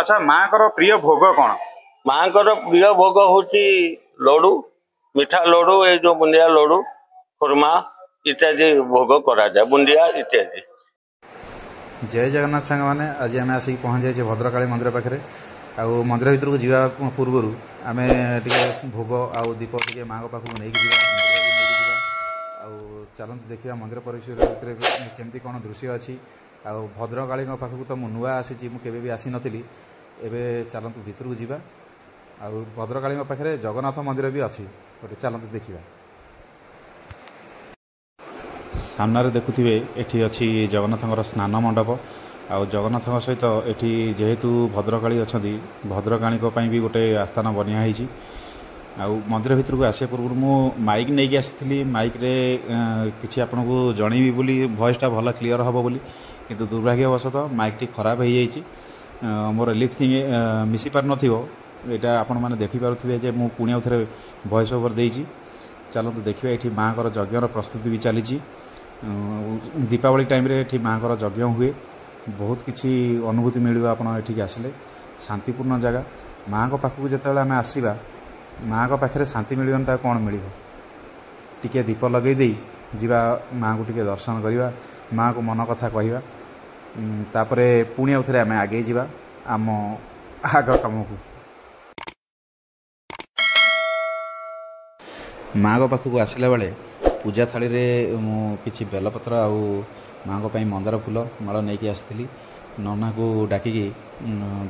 अच्छा माँ प्रिय भोग कौन? माँ प्रिय भोग हूँ लडू मिठा लडू ये जो बुंदिया लडू खुरमा इत्यादि भोग करा जाए बुंदिया इत्यादि। जय जगन्नाथ सांग मैंने आज आम आसिक पहुँच जाए भद्रकाली मंदिर पाखे आउ मंदिर भीतर को जीवा पूर्व आम टे भोग आउ दीप टे माँ पाखक नहीं चलते देखा मंदिर परिसर केमती कौन दृश्य अच्छी आउ भद्रकाली पाखक तो मुझे नुआ आसी मुझे भी आसी नी एवं चलतु भितर को जीवा आउ भद्रकाली पाखे जगन्नाथ मंदिर भी अच्छी गोटे चलते देखा सामने देखुवे एठी अच्छी जगन्नाथ स्नान मंडप आउ जगन्नाथ सहित एठी जेहेतु भद्रकाली अच्छा भद्रकाली भी गोटे आस्थान बनिया आउ मंदिर भीतर को आसा पूर्व मु माइक नहीं आसी माइक रे किसी आपन को जनइबी बोली वॉइसटा भल क्लीयर हम बोली किंतु दुर्भाग्यवशतः माइक टी खराब हो जाइए मोर लिपसिंग मिसी पार नथिबो एटा आपण माने देखि पारुथिबे जे मु पुणी थे वॉइस ओवर देइछि। चलतु देखिए ये माँ यज्ञर प्रस्तुति भी चली दीपावली टाइम रे ये माँ यज्ञ हुए बहुत किसी अनुभूति मिल आपठी आसिले शांतिपूर्ण जगह माँ को पाखक जिते आम आसवा माँ को पाखे शांति मिलने ता कौन मिल टी दीप लगे जीवा माँ को टी दर्शन करवा माँ को मन कथा कहवा तापर पुणी आउ थे आम आगे जा आम आग कम को माँ को पाखक आसला बेले पूजा थाली रे किछि बेलपत्र आउ माँ को मंदार फूल माल नहीं आसती नना को डाकिकी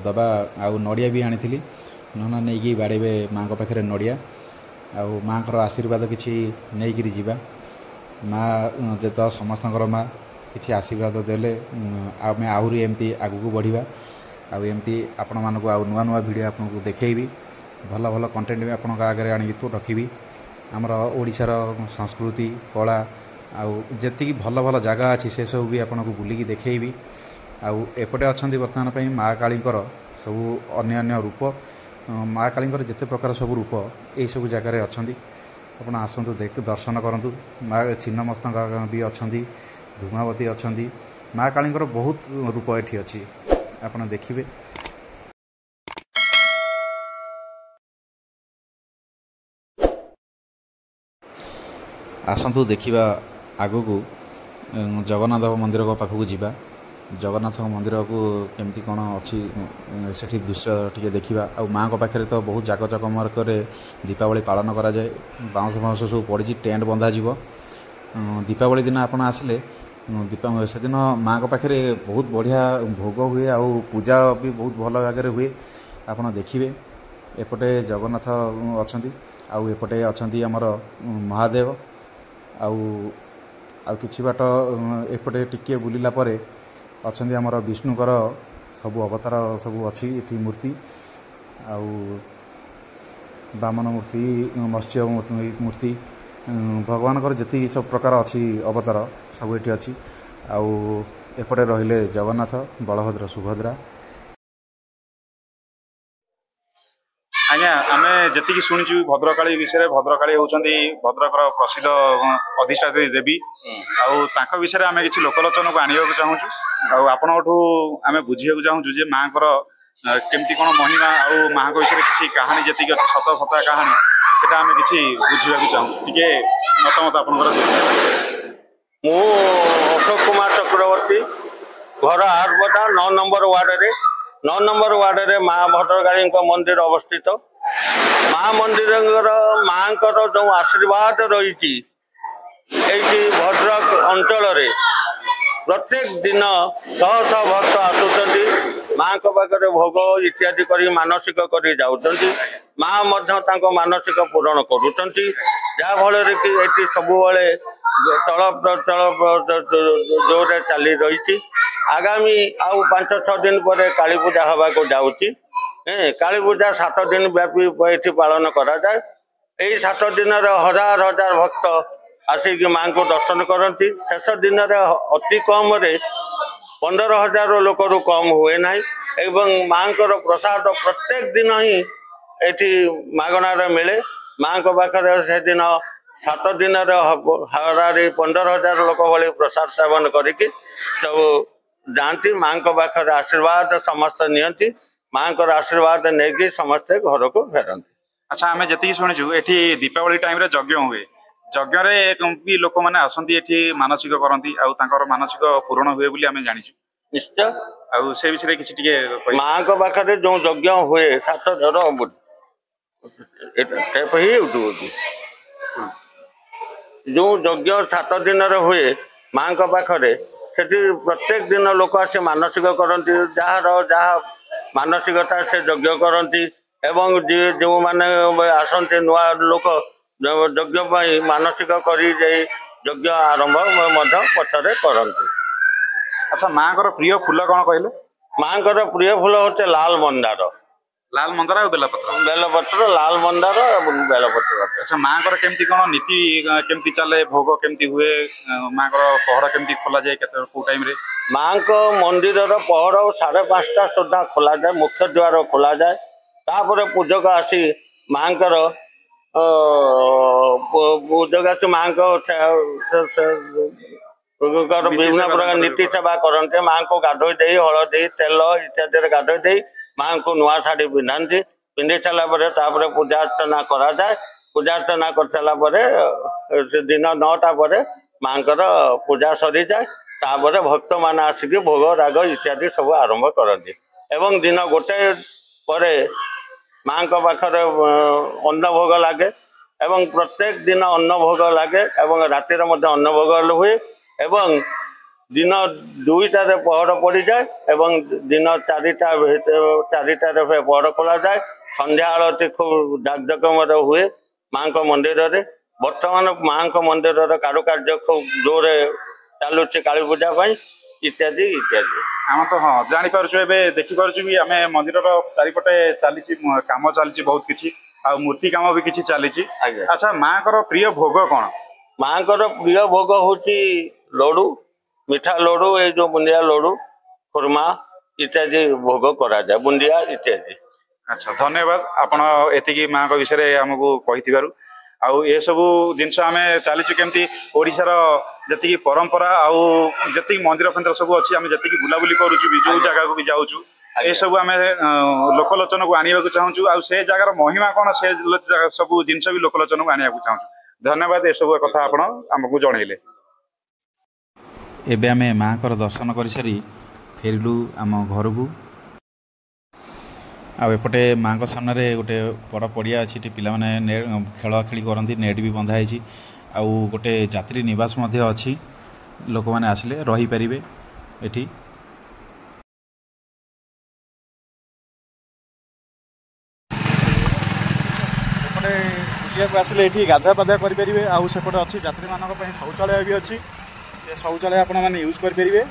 दबा आउ नड़िया भी आनी नना नहीं बाड़े माँ को पाखे नड़िया आउ माँ को आशीर्वाद किछि नहीं जीवा माँ जे तो समस्त माँ किछि आशीर्वाद देले आम आहरी एमती आगू बढ़िया आउ एमती आपण मानक आउ नुआ नुआ वीडियो आपको देखैबी भल भल कंटेंट भी आपन आगे आनी तो रखी आमर ओडिशार संस्कृति कला आउ जी भल भल जगह अच्छी से सब भी आपको बुलिकी देखैबी आउ एपटे अच्छा बर्तमान पर माँ काली सब अन्य रूप माँ काली जिते प्रकार सब रूप यही सब जगार अच्छा आप आसतु देख दर्शन करूँ माँ छिन्नमस्तक भी अच्छा धूमावती अच्छा माँ काली बहुत रूप ये अच्छी आप देखिए। आसतु देखा आगु को जगन्नाथ मंदिर पाखक जावा जगन्नाथ मंदिर को केमती कौन अच्छी से दृश्य टी देखा आ माँ को पाखे तो बहुत जाकजमक दीपावली पालन करा जाए बाउंस फाउंस सब पड़ी टेंट बंधा दीपावली दिन आप आसिले से दिन माँ को पाखे बहुत बढ़िया भोग हुए आउ पूजा भी बहुत भल जगह हुए आप देखिए एपटे जगन्नाथ अच्छा आउ एपटे अच्छा आमर महादेव आउ किछि बाट एपटे टिके बुलिला परे अच्छा आमर विष्णुकर सब अवतार सब अच्छी ये मूर्ति आउ बामन मूर्ति मत्स्य मूर्ति भगवान जी सब प्रकार अच्छी अवतार सब ये अच्छी आउ एपटे रहिले जगन्नाथ बलभद्र सुभद्रा। आज्ञा आम जी शुणु भद्रकाली विषय भद्रकाली होती भद्रकर प्रसिद्ध अधिष्ठात्री देवी आउ विषय आम कि लोकलोचन को आने चाहूँ आपठू आम बुझा चाहूँ माँ केमती कौन महिमा आउ माँ विषय किसी कहानी जी अच्छी सत सता कहानी से आम कि बुझा चाहूँ टे मतामत आप अशोक कुमार चक्रवर्ती घर आरबदा 9 नंबर वार्ड रे 9 नंबर वार्ड रे माँ भद्रकाली मंदिर अवस्थित माँ मंदिर माँ जो आशीर्वाद रही भद्रक अंचल प्रत्येक दिन शह शह भक्त आसुँच माँ पाखे भोग इत्यादि कर मानसिक कर जाऊँच माँ मानसिक पूरण करुँच जहाँफल कि ये सब चल जोरे चली रही आगामी आउ 5-6 दिन पर काली पूजा हवा को जाऊँगी काली पूजा 7 दिन व्यापी ये पालन करा जाए यही 7 दिन हजार हजार भक्त आसिक माँ को दर्शन करती शेष दिन अति कम 15,000 लोक कम हुए ना एवं माँ प्रसाद प्रत्येक दिन ही ये मागणार मिले माँ को पाखे से दिन 7 दिन हारारी 15,000 लोक भाई प्रसाद सेवन करके सब जाती माँ को पाखे आशीर्वाद समस्त नियंती ମାଙ୍କର ଆଶୀର୍ବାଦ ନେଇକି ସମସ୍ତେ ଘରକୁ ଫେରନ୍ତି। ଆଚ୍ଛା ଆମେ ଯେତିକି ଶୁଣିଛୁ ଏଠି ଦୀପାବଳି ଟାଇମରେ ଯଜ୍ଞ ହୁଏ, ଯଜ୍ଞରେ ବି ଲୋକମାନେ ଆସନ୍ତି ଏଠି ମାନସିକ କରନ୍ତି ଆଉ ତାଙ୍କର ମାନସିକ ପୂରଣ ହୁଏ ବୋଲି ଆମେ ଜାଣିଛୁ। ନିଶ୍ଚୟ ଆଉ ସେ ବିଷୟରେ କିଛି ଟିକେ କହିବେ? ମାଙ୍କ ପାଖରେ ଯୋଉ ଯଜ୍ଞ ହୁଏ 7 ଥର ଯୋଉ ଯଜ୍ଞ 7 ଦିନରେ ହୁଏ ମାଙ୍କ ପାଖରେ, ସେଠି ପ୍ରତ୍ୟେକ ଦିନ ଲୋକ ଆସି ମାନସିକ କରନ୍ତି, ଯାହାର ଯାହା ମାନସିକତା ସେ ଯଜ୍ଞ କରନ୍ତି। ଏବଂ ଯେଉଁମାନେ ଆସନ୍ତି ନୂଆ ଲୋକ ଯଜ୍ଞ ପାଇଁ ମାନସିକ କରି ଯାଇ ଯଜ୍ଞ ଆରମ୍ଭ ମଧ୍ୟ ପଛରେ କରନ୍ତି। ଆଚ୍ଛା ମାଙ୍କର ପ୍ରିୟ ଫୁଲ କଣ କହିଲେ? ମାଙ୍କର ପ୍ରିୟ ଫୁଲ ହচ্ছে ଲାଲ ମନ୍ଦାର। ଲାଲ ମନ୍ଦାର ଆଉ ବେଲପତ୍ର। ବେଲପତ୍ର, ଲାଲ ମନ୍ଦାର ଏବଂ ବେଲପତ୍ର। ଆଚ୍ଛା ମାଙ୍କର କେମିତି କଣ ନୀତି କେମିତି ଚାଲେ, ଭୋଗ କେମିତି ହୁଏ, ମାଙ୍କର ପହଡ କେମିତି ଖୋଲାଯାଏ, କେତେବେଳେ କୋଉ ଟାଇମରେ? ମାଙ୍କ ମନ୍ଦିରର ପହଡ 5:30 ସୁଦ୍ଧା ଖୋଲାଯାଏ, ମୁଖ୍ୟ ଦ୍ୱାର ଖୋଲାଯାଏ। ତାପରେ ପୂଜକ ଆସି ମାଙ୍କର ବିଭିନ୍ନ ପ୍ରକାର ନୀତି ସେବା କରନ୍ତି। ମାଙ୍କୁ ଗାଧୋଇ ଦେଇ ହଳଦୀ ତେଲ ଇତ୍ୟାଦିରେ ଗାଧୋଇ ଦେଇ ମାଙ୍କୁ ନୂଆ ଶାଢୀ ପିନ୍ଧାନ୍ତି। ପିନ୍ଧି ସାରିଲା ପରେ ତାପରେ ପୂଜା ଅର୍ଚ୍ଚନା କରାଯାଏ। ପୂଜା ଅର୍ଚ୍ଚନା କରିସାରିଲା ପରେ ସେ ଦିନ 9ଟା ପରେ ମାଙ୍କର ପୂଜା ସରିଯାଏ। ତାପରେ ଭକ୍ତମାନେ ଆସିକି ଭୋଗ ରାଗ ଇତ୍ୟାଦି ସବୁ ଆରମ୍ଭ କରନ୍ତି। ଏବଂ ଦିନ 1 ପରେ ମାଙ୍କ ପାଖରେ ଅନ୍ନ ଭୋଗ ଲାଗେ ଏବଂ ପ୍ରତ୍ୟେକ ଦିନ ଅନ୍ନ ଭୋଗ ଲାଗେ ଏବଂ ରାତିରେ ମଧ୍ୟ ଅନ୍ନ ଭୋଗ ହୁଏ। ଏବଂ ଦିନ 2ଟାରେ ପହଡ ପଡ଼ିଯାଏ ଏବଂ ଦିନ 4ଟାରେ ପହଡ ଖୋଲାଯାଏ। ସନ୍ଧ୍ୟା ଆଳତି ଖୁବ ଜାକଜମକରେ ହୁଏ ମାଙ୍କ ମନ୍ଦିରରେ। ବର୍ତ୍ତମାନ ମାଙ୍କ ମନ୍ଦିରର କାରୁକାର୍ଯ୍ୟ ଖୁବ ଜୋରେ ଚାଲୁଛି କାଳୀ ପୂଜା ପାଇଁ ଇତ୍ୟାଦି ଇତ୍ୟାଦି। ଆମେ ତ ହଁ ଜାଣିପାରୁଛୁ, ଏବେ ଦେଖିପାରୁଛୁ ବି ଆମେ ମନ୍ଦିରର ଚାରିପଟେ ଚାଲିଛି କାମ ଚାଲିଛି ବହୁତ କିଛି, ଆଉ ମୂର୍ତ୍ତି କାମ ବି କିଛି ଚାଲିଛି। ଆଚ୍ଛା ମାଙ୍କର ପ୍ରିୟ ଭୋଗ କଣ? ମାଙ୍କର ପ୍ରିୟ ଭୋଗ ହଉଛି ଲଡୁ, ମିଠା ଲଡୁ, ଏଇ ଯୋଉ ବୁନ୍ଦିଆ ଲଡୁ, ଖୁର୍ମା ଇତ୍ୟାଦି ଭୋଗ କରାଯାଏ, ବୁନ୍ଦିଆ ଇତ୍ୟାଦି। ଆଚ୍ଛା ଧନ୍ୟବାଦ ଆପଣ ଏତିକି ମାଙ୍କ ବିଷୟରେ ଆମକୁ କହିଥିବାରୁ। ଆଉ ଏସବୁ ଜିନିଷ ଆମେ ଚାଲିଛୁ କେମିତି ଓଡ଼ିଶାର ଯେତିକି ପରମ୍ପରା ଆଉ ଯେତିକି ମନ୍ଦିର ଫନ୍ଦିର ସବୁ ଅଛି, ଆମେ ଯେତିକି ବୁଲାବୁଲି କରୁଛୁ ବି, ଯୋଉ ଜାଗାକୁ ବି ଯାଉଛୁ, ଏସବୁ ଆମେ ଲୋକଲୋଚନକୁ ଆଣିବାକୁ ଚାହୁଁଛୁ। ଆଉ ସେ ଜାଗାର ମହିମା କଣ, ସେ ସବୁ ଜିନିଷ ବି ଲୋକଲୋଚନକୁ ଆଣିବାକୁ ଚାହୁଁଛୁ। ଧନ୍ୟବାଦ ଏସବୁ କଥା ଆପଣ ଆମକୁ ଜଣେଇଲେ। ଏବେ ଆମେ ମାଙ୍କର ଦର୍ଶନ କରିସାରି ଫେରିଲୁ ଆମ ଘରକୁ। ଆଉ ଏପଟେ ମାଙ୍କ ସାମ୍ନାରେ ଗୋଟେ ବଡ଼ ପଡ଼ିଆ ଅଛି, ଏଠି ପିଲାମାନେ ଖେଳାଖେଳି କରନ୍ତି, ନେଟ୍ ବି ବନ୍ଧା ହେଇଛି। ଆଉ ଗୋଟେ ଯାତ୍ରୀ ନିବାସ ମଧ୍ୟ ଅଛି, ଲୋକମାନେ ଆସିଲେ ରହିପାରିବେ ଏଠି। ଏପଟେ ବୁଲିବାକୁ ଆସିଲେ ଏଠି ଗାଧୁଆ ପାଧୁଆ କରିପାରିବେ। ଆଉ ସେପଟେ ଅଛି ଯାତ୍ରୀମାନଙ୍କ ପାଇଁ ଶୌଚାଳୟ ବି ଅଛି, ଏ ଶୌଚାଳୟ ଆପଣମାନେ ୟୁଜ୍ କରିପାରିବେ।